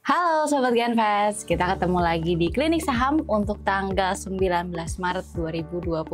Halo Sobat Genvest, kita ketemu lagi di Klinik Saham untuk tanggal 19 Maret 2025.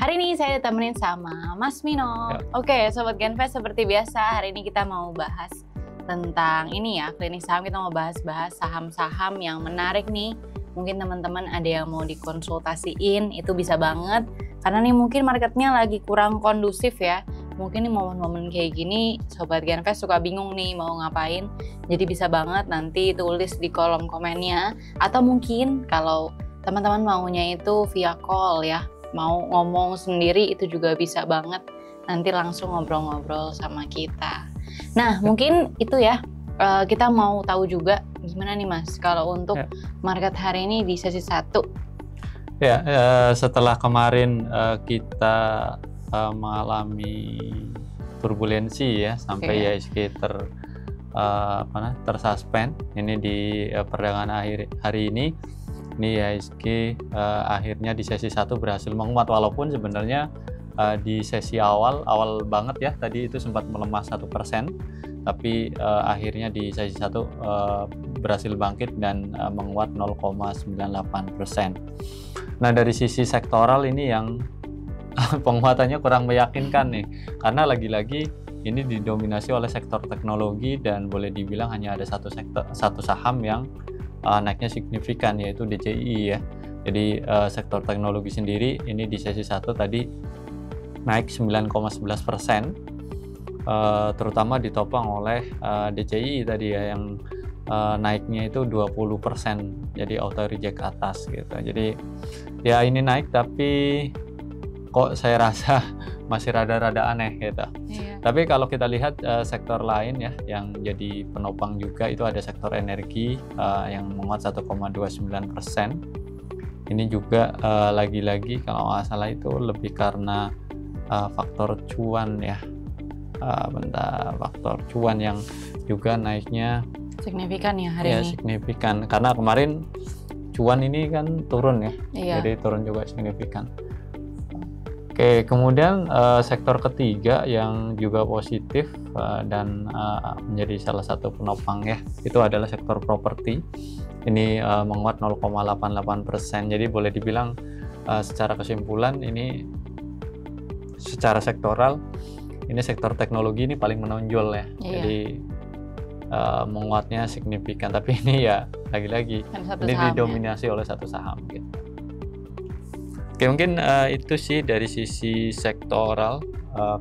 Hari ini saya ditemenin sama Mas Mino. Oke Sobat Genvest, seperti biasa hari ini kita mau bahas tentang ini ya, Klinik Saham. Kita mau bahas-bahas saham-saham yang menarik nih. Mungkin teman-teman ada yang mau dikonsultasiin, itu bisa banget. Karena nih mungkin marketnya lagi kurang kondusif ya. Mungkin nih momen-momen kayak gini Sobat Genvest suka bingung nih mau ngapain. Jadi bisa banget nanti tulis di kolom komennya. Atau mungkin kalau teman-teman maunya itu via call ya, mau ngomong sendiri itu juga bisa banget. Nanti langsung ngobrol-ngobrol sama kita. Nah mungkin itu ya, kita mau tahu juga gimana nih Mas kalau untuk market hari ini di sesi 1. Ya, setelah kemarin kita mengalami turbulensi ya sampai IHSG tersuspend ini di perdagangan hari ini IHSG akhirnya di sesi 1 berhasil menguat, walaupun sebenarnya di sesi awal banget ya tadi itu sempat melemah 1%, tapi akhirnya di sesi 1 berhasil bangkit dan menguat 0,98%. Nah dari sisi sektoral ini yang penguatannya kurang meyakinkan nih, karena lagi-lagi ini didominasi oleh sektor teknologi dan boleh dibilang hanya ada satu saham yang naiknya signifikan, yaitu DCI ya. Jadi sektor teknologi sendiri ini di sesi 1 tadi naik 9,11%, terutama ditopang oleh DCI tadi ya yang naiknya itu 20%, jadi auto reject atas gitu. Jadi ya ini naik tapi kok saya rasa masih rada-rada aneh gitu. Tapi kalau kita lihat sektor lain ya yang jadi penopang juga itu ada sektor energi yang menguat 1,29%. Ini juga lagi-lagi kalau nggak salah itu lebih karena faktor cuan ya. Faktor cuan yang juga naiknya signifikan ya hari ini. Signifikan karena kemarin cuan ini kan turun ya. Jadi turun juga signifikan. Oke, kemudian sektor ketiga yang juga positif dan menjadi salah satu penopang ya, itu adalah sektor properti. Ini menguat 0,88%. Jadi boleh dibilang secara kesimpulan ini secara sektoral ini sektor teknologi ini paling menonjol ya. Jadi menguatnya signifikan. Tapi ini ya lagi-lagi ini didominasi oleh satu saham gitu. Oke, mungkin itu sih dari sisi sektoral.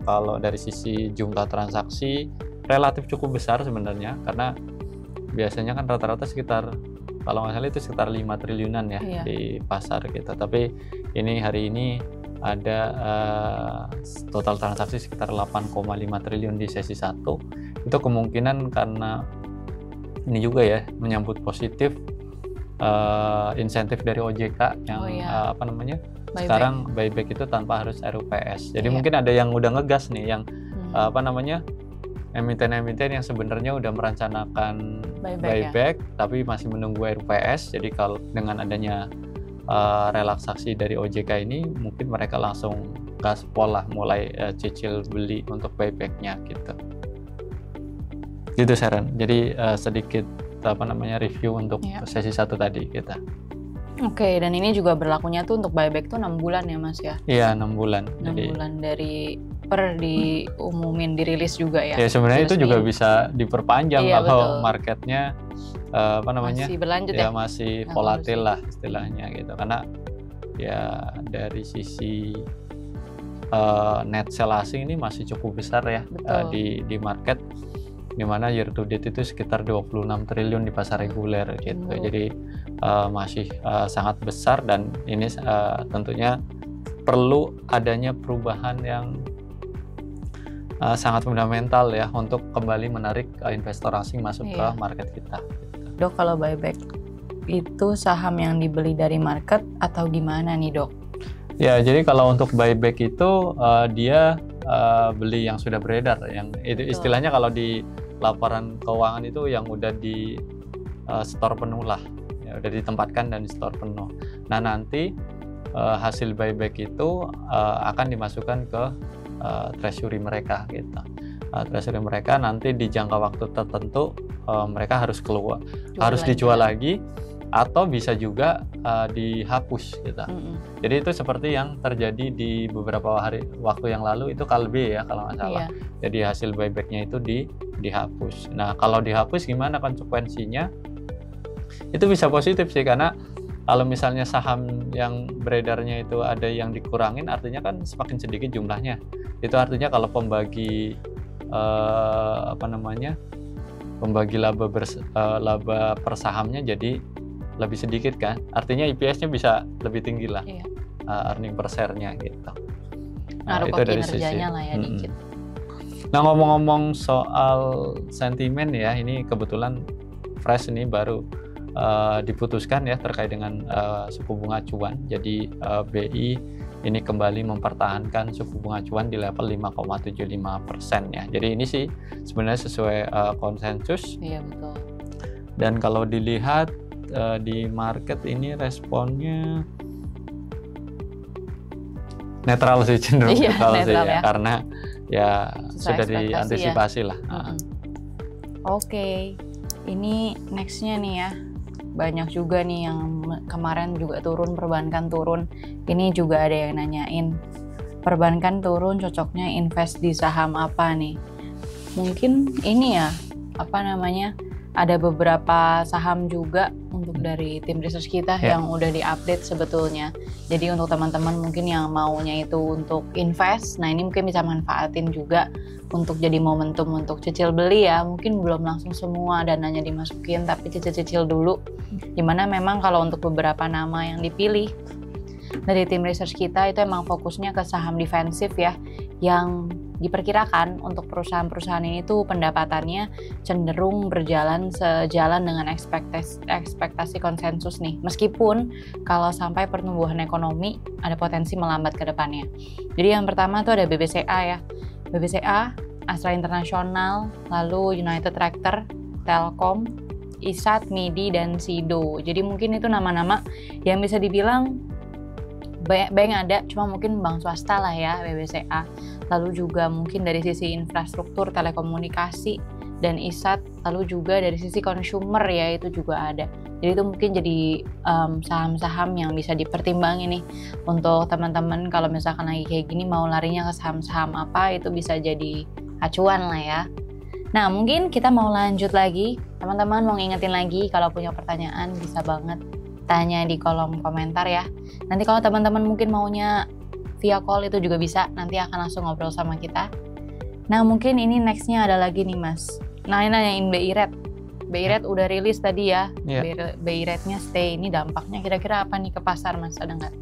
Kalau dari sisi jumlah transaksi relatif cukup besar sebenarnya, karena biasanya kan rata-rata sekitar, kalau nggak salah itu sekitar 5 triliunan ya di pasar gitu. Tapi ini hari ini ada total transaksi sekitar 8,5 triliun di sesi 1. Itu kemungkinan karena ini juga ya menyambut positif insentif dari OJK yang sekarang buyback itu tanpa harus RUPS. Jadi mungkin ada yang udah ngegas nih, yang emiten-emiten yang sebenarnya udah merencanakan buyback tapi masih menunggu RUPS. Jadi kalau dengan adanya relaksasi dari OJK ini, mungkin mereka langsung gaspol lah, mulai cicil beli untuk buybacknya gitu. Gitu Sharon. Jadi sedikit review untuk sesi 1 tadi kita. Oke, dan ini juga berlakunya tuh untuk buyback tuh 6 bulan ya Mas ya? Iya, 6 bulan. 6 bulan dari diumumin, dirilis juga ya? Ya sebenarnya itu juga bisa diperpanjang kalau marketnya masih berlanjut ya? Masih volatil lah istilahnya gitu. Karena ya dari sisi net sell asing ini masih cukup besar ya di market, dimana year to date itu sekitar 26 triliun di pasar reguler gitu. Jadi masih sangat besar, dan ini tentunya perlu adanya perubahan yang sangat fundamental ya untuk kembali menarik investor asing masuk ke market kita. Dok, kalau buyback itu saham yang dibeli dari market atau gimana nih Dok? Ya, jadi kalau untuk buyback itu dia beli yang sudah beredar, yang itu istilahnya kalau di laporan keuangan itu yang udah di store penuh lah, ya, udah ditempatkan dan di store penuh. Nah nanti hasil buyback itu akan dimasukkan ke treasury mereka gitu. treasury mereka, nanti di jangka waktu tertentu mereka harus dijual lagi atau bisa juga dihapus gitu. Jadi itu seperti yang terjadi di beberapa waktu yang lalu, itu Kalbe ya kalau nggak salah. Jadi hasil buybacknya itu dihapus. Nah kalau dihapus gimana konsekuensinya? Itu bisa positif sih, karena kalau misalnya saham yang beredarnya itu ada yang dikurangin, artinya kan semakin sedikit jumlahnya. Itu artinya kalau pembagi pembagi laba per sahamnya jadi lebih sedikit kan, artinya EPS-nya bisa lebih tinggi lah, earning per share-nya gitu. Nah, itu dari sisi lah ya dikit. Nah ngomong-ngomong soal sentimen ya, ini kebetulan fresh ini baru diputuskan ya terkait dengan suku bunga acuan. Jadi BI ini kembali mempertahankan suku bunga acuan di level 5,75% ya. Jadi ini sih sebenarnya sesuai konsensus. Iya betul. Dan kalau dilihat di market ini responnya netral sih, cenderung netral sih ya, karena ya sudah diantisipasi lah. Oke, ini nextnya nih ya, banyak juga nih yang kemarin juga turun, perbankan turun. Ini juga ada yang nanyain, perbankan turun cocoknya invest di saham apa nih? Mungkin ini ya, ada beberapa saham juga untuk dari tim research kita yang udah diupdate sebetulnya. Jadi untuk teman-teman mungkin yang maunya itu untuk invest, nah ini mungkin bisa manfaatin juga untuk jadi momentum untuk cicil beli ya. Mungkin belum langsung semua dananya dimasukin, tapi cicil-cicil dulu. Dimana memang kalau untuk beberapa nama yang dipilih dari tim research kita itu emang fokusnya ke saham defensif ya, yang diperkirakan untuk perusahaan-perusahaan ini tuh pendapatannya cenderung berjalan sejalan dengan ekspektasi konsensus nih. Meskipun kalau sampai pertumbuhan ekonomi ada potensi melambat ke depannya. Jadi yang pertama tuh ada BBCA ya. BBCA, Astra International, lalu United Tractor, Telkom, ISAT, MIDI, dan SIDO. Jadi mungkin itu nama-nama yang bisa dibilang bank ada, cuma mungkin bank swasta lah ya BBCA. Lalu juga mungkin dari sisi infrastruktur telekomunikasi dan ISAT, lalu juga dari sisi consumer ya itu juga ada. Jadi itu mungkin jadi saham-saham yang bisa dipertimbangin nih untuk teman-teman kalau misalkan lagi kayak gini mau larinya ke saham-saham apa, itu bisa jadi acuan lah ya. Nah mungkin kita mau lanjut lagi, teman-teman mau ngingetin lagi kalau punya pertanyaan bisa banget tanya di kolom komentar ya. Nanti kalau teman-teman mungkin maunya via call itu juga bisa, nanti akan langsung ngobrol sama kita. Nah mungkin ini nextnya ada lagi nih Mas. Nah ini nanyain BI Rate. BI Rate udah rilis tadi ya. BI Rate-nya stay, ini dampaknya kira-kira apa nih ke pasar Mas, ada nggak?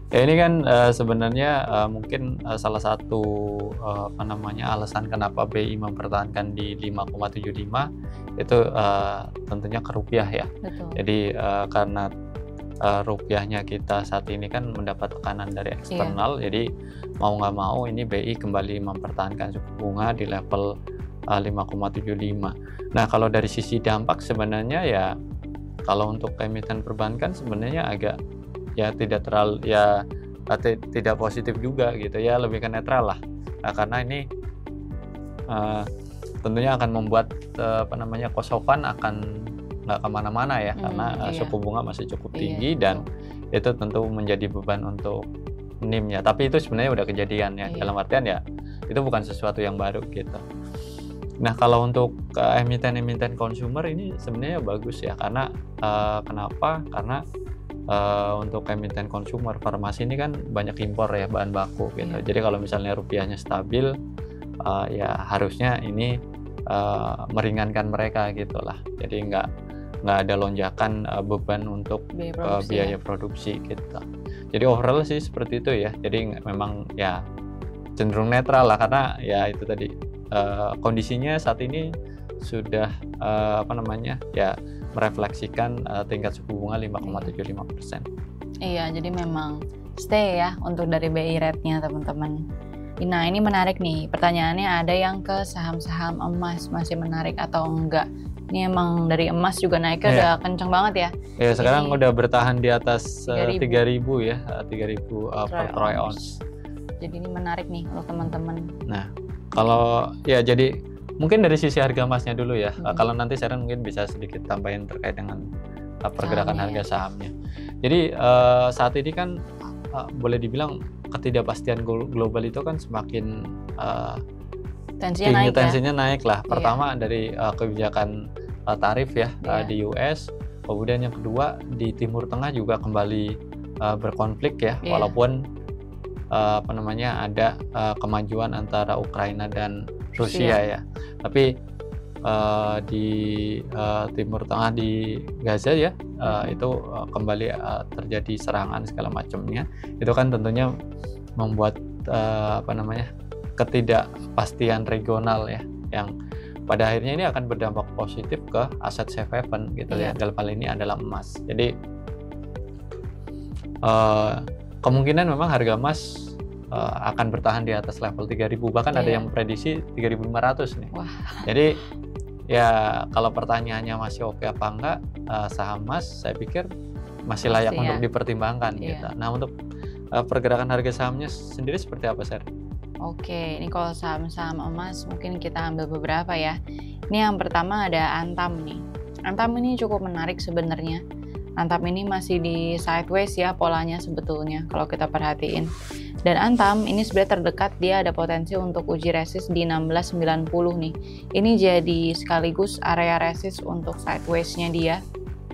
Ya ini kan sebenarnya mungkin salah satu alasan kenapa BI mempertahankan di 5,75 itu tentunya ke rupiah ya. Betul. Jadi karena rupiahnya kita saat ini kan mendapat tekanan dari eksternal, jadi mau nggak mau ini BI kembali mempertahankan suku bunga di level 5,75. Nah kalau dari sisi dampak sebenarnya ya, kalau untuk emiten perbankan sebenarnya agak ya tidak terlalu ya tidak positif juga gitu ya, lebih ke netral lah. Nah, karena ini tentunya akan membuat cost of fund akan nggak kemana-mana ya, karena suku bunga masih cukup tinggi dan itu tentu menjadi beban untuk NIM-nya. Tapi itu sebenarnya udah kejadian ya, dalam artian ya itu bukan sesuatu yang baru gitu. Nah kalau untuk emiten-emiten consumer ini sebenarnya bagus ya, karena kenapa? Karena untuk emiten consumer farmasi ini kan banyak impor ya bahan baku gitu. Jadi kalau misalnya rupiahnya stabil, ya harusnya ini meringankan mereka gitulah. Jadi nggak ada lonjakan beban untuk biaya produksi gitu. Jadi overall sih seperti itu ya. Jadi memang ya cenderung netral lah, karena ya itu tadi kondisinya saat ini sudah ya merefleksikan tingkat suku bunga 5,75%. Iya, jadi memang stay ya untuk dari BI rate-nya teman-teman. Nah ini menarik nih, pertanyaannya ada yang ke saham-saham emas, masih menarik atau enggak? Ini emang dari emas juga naiknya udah kenceng banget ya. Iya sekarang udah bertahan di atas 3.000 ya, 3.000 per troy ounce. Jadi ini menarik nih untuk teman-teman. Nah Kalau ya jadi mungkin dari sisi harga emasnya dulu ya. Kalau nanti Sharon mungkin bisa sedikit tambahin terkait dengan pergerakan harga sahamnya. Jadi saat ini kan boleh dibilang ketidakpastian global itu kan semakin tensinya naik lah. Pertama dari kebijakan tarif ya di US, kemudian yang kedua di Timur Tengah juga kembali berkonflik ya, walaupun ada kemajuan antara Ukraina dan Rusia ya. Tapi di Timur Tengah di Gaza ya itu kembali terjadi serangan segala macamnya. Itu kan tentunya membuat ketidakpastian regional ya, yang pada akhirnya ini akan berdampak positif ke aset safe haven gitu ya. Dalam hal ini adalah emas. Jadi kemungkinan memang harga emas akan bertahan di atas level 3.000, bahkan ada yang memprediksi 3.500 nih. Wah. Jadi ya kalau pertanyaannya masih oke apa enggak saham emas, saya pikir masih layak untuk dipertimbangkan gitu. Nah, untuk pergerakan harga sahamnya sendiri seperti apa, Sir? Oke, ini kalau saham-saham emas mungkin kita ambil beberapa ya. Ini yang pertama ada Antam nih. Antam ini cukup menarik sebenarnya. Antam ini masih di sideways ya polanya sebetulnya kalau kita perhatiin. Dan Antam ini sebenarnya terdekat, dia ada potensi untuk uji resist di 1690 nih. Ini jadi sekaligus area resist untuk sideways-nya dia.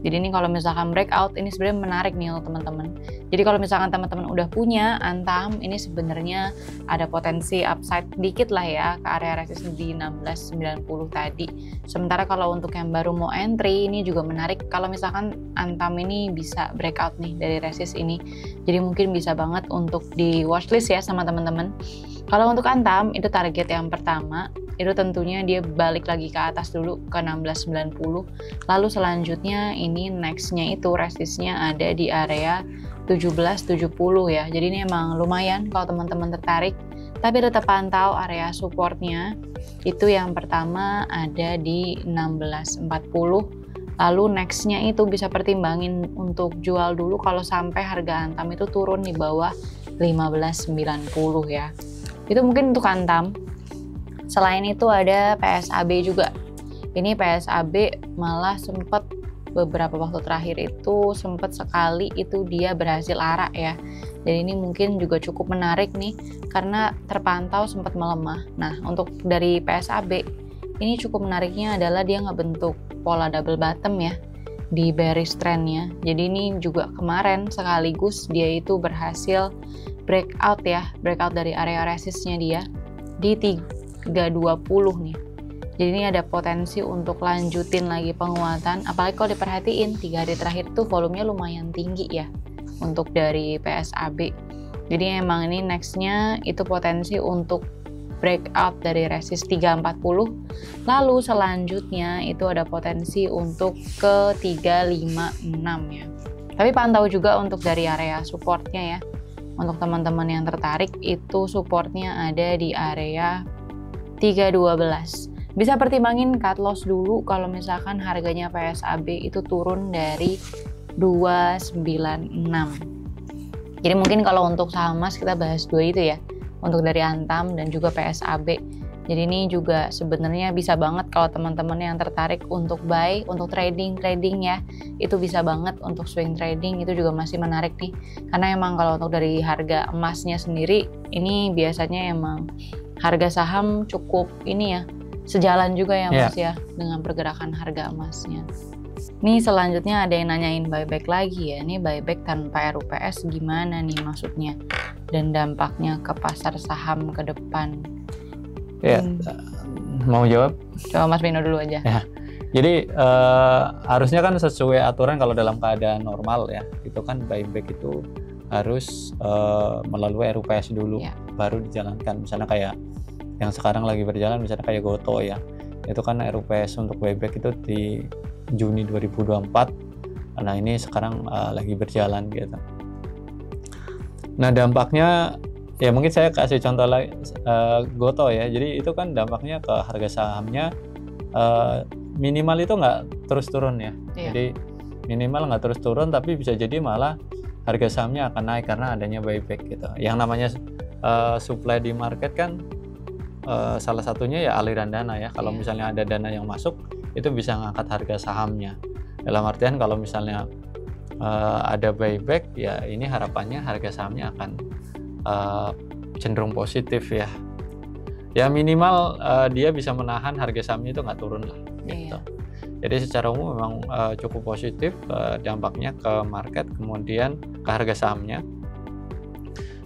Jadi ini kalau misalkan breakout, ini sebenarnya menarik nih teman-teman. Jadi kalau misalkan teman-teman udah punya Antam, ini sebenarnya ada potensi upside dikit lah ya ke area resist di 1690 tadi. Sementara kalau untuk yang baru mau entry, ini juga menarik kalau misalkan Antam ini bisa breakout nih dari resist ini. Jadi mungkin bisa banget untuk di watchlist ya sama teman-teman. Kalau untuk Antam, itu target yang pertama, itu tentunya dia balik lagi ke atas dulu ke 1690. Lalu selanjutnya ini nextnya itu resistnya ada di area 1770 ya. Jadi ini emang lumayan kalau teman-teman tertarik. Tapi tetap pantau area supportnya. Itu yang pertama ada di 1640. Lalu nextnya itu bisa pertimbangin untuk jual dulu kalau sampai harga Antam itu turun di bawah 1590 ya. Itu mungkin untuk Antam. Selain itu ada PSAB juga. Ini PSAB malah sempat beberapa waktu terakhir itu sempat sekali itu dia berhasil arak ya. Jadi ini mungkin juga cukup menarik nih karena terpantau sempat melemah. Nah, untuk dari PSAB ini cukup menariknya adalah dia ngebentuk pola double bottom ya di bearish trendnya. Jadi ini juga kemarin sekaligus dia itu berhasil breakout dari area resistnya dia di 320 nih. Jadi ini ada potensi untuk lanjutin lagi penguatan, apalagi kalau diperhatiin 3 hari terakhir tuh volumenya lumayan tinggi ya untuk dari PSAB. Jadi emang ini nextnya itu potensi untuk breakout dari resist 340. Lalu selanjutnya itu ada potensi untuk ke 356 ya. Tapi pantau juga untuk dari area supportnya ya. Untuk teman-teman yang tertarik itu supportnya ada di area 312. Bisa pertimbangin cut loss dulu kalau misalkan harganya PSAB itu turun dari 296. Jadi mungkin kalau untuk saham emas kita bahas dua itu ya. Untuk dari Antam dan juga PSAB. Jadi ini juga sebenarnya bisa banget kalau teman-teman yang tertarik untuk buy, untuk trading ya, itu bisa banget untuk swing trading, itu juga masih menarik nih. Karena emang kalau untuk dari harga emasnya sendiri, ini biasanya emang harga saham cukup ini ya, sejalan juga ya Mas ya, dengan pergerakan harga emasnya. Nih selanjutnya ada yang nanyain buyback lagi ya, ini buyback tanpa RUPS gimana nih maksudnya? Dan dampaknya ke pasar saham ke depan. Ya, mau jawab? Coba Mas Vino dulu aja. Ya. Jadi harusnya kan sesuai aturan kalau dalam keadaan normal ya, itu kan buyback itu harus melalui RUPS dulu, baru dijalankan. Misalnya kayak yang sekarang lagi berjalan, misalnya kayak Goto ya, itu kan RUPS untuk buyback itu di Juni 2024. Nah ini sekarang lagi berjalan gitu. Nah dampaknya ya mungkin saya kasih contoh lagi Goto ya. Jadi itu kan dampaknya ke harga sahamnya minimal itu nggak terus turun ya. Jadi minimal nggak terus turun, tapi bisa jadi malah harga sahamnya akan naik karena adanya buyback gitu. Yang namanya supply di market kan salah satunya ya aliran dana ya. Kalau misalnya ada dana yang masuk, itu bisa ngangkat harga sahamnya. Dalam artian kalau misalnya ada buyback, ya ini harapannya harga sahamnya akan cenderung positif ya. Ya minimal dia bisa menahan harga sahamnya itu nggak turun lah gitu. Jadi secara umum memang cukup positif dampaknya ke market, kemudian ke harga sahamnya.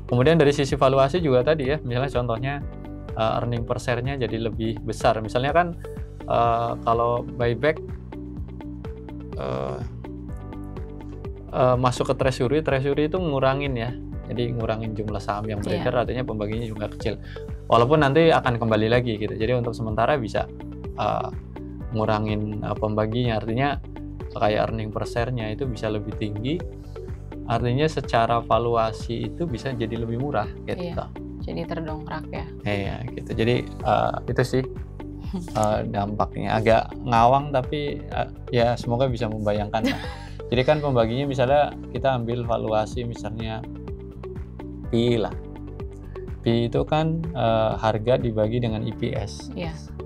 Kemudian dari sisi valuasi juga tadi ya, misalnya contohnya earning per share-nya jadi lebih besar. Misalnya kan kalau buyback masuk ke treasury itu ngurangin ya. Jadi ngurangin jumlah saham yang beredar, artinya pembagiannya juga kecil. Walaupun nanti akan kembali lagi gitu. Jadi untuk sementara bisa ngurangin pembaginya, artinya kayak earning per share-nya itu bisa lebih tinggi, artinya secara valuasi itu bisa jadi lebih murah gitu. Jadi terdongkrak ya. Iya gitu. Jadi itu sih dampaknya agak ngawang, tapi ya semoga bisa membayangkan lah. Jadi kan pembaginya misalnya kita ambil valuasi misalnya P lah. P itu kan harga dibagi dengan EPS.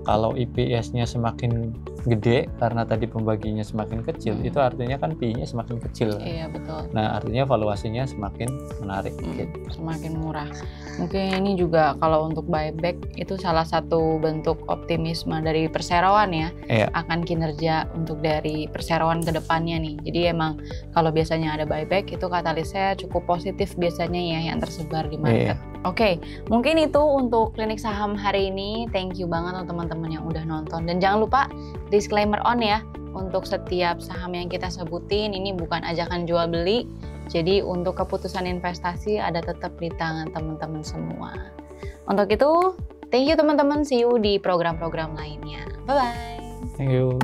Kalau EPS-nya semakin gede karena tadi pembaginya semakin kecil, itu artinya kan P-nya semakin kecil. Iya betul. Nah artinya valuasinya semakin menarik. Semakin murah. Mungkin ini juga kalau untuk buyback itu salah satu bentuk optimisme dari perseroan ya, akan kinerja untuk dari perseroan ke depannya nih. Jadi emang kalau biasanya ada buyback itu katalisnya cukup positif biasanya ya yang tersebar di market. Oke, mungkin itu untuk klinik saham hari ini. Thank you banget untuk teman-teman yang udah nonton. Dan jangan lupa disclaimer on ya, untuk setiap saham yang kita sebutin ini bukan ajakan jual beli. Jadi untuk keputusan investasi ada tetap di tangan teman-teman semua. Untuk itu, thank you teman-teman. See you di program-program lainnya. Bye-bye. Thank you.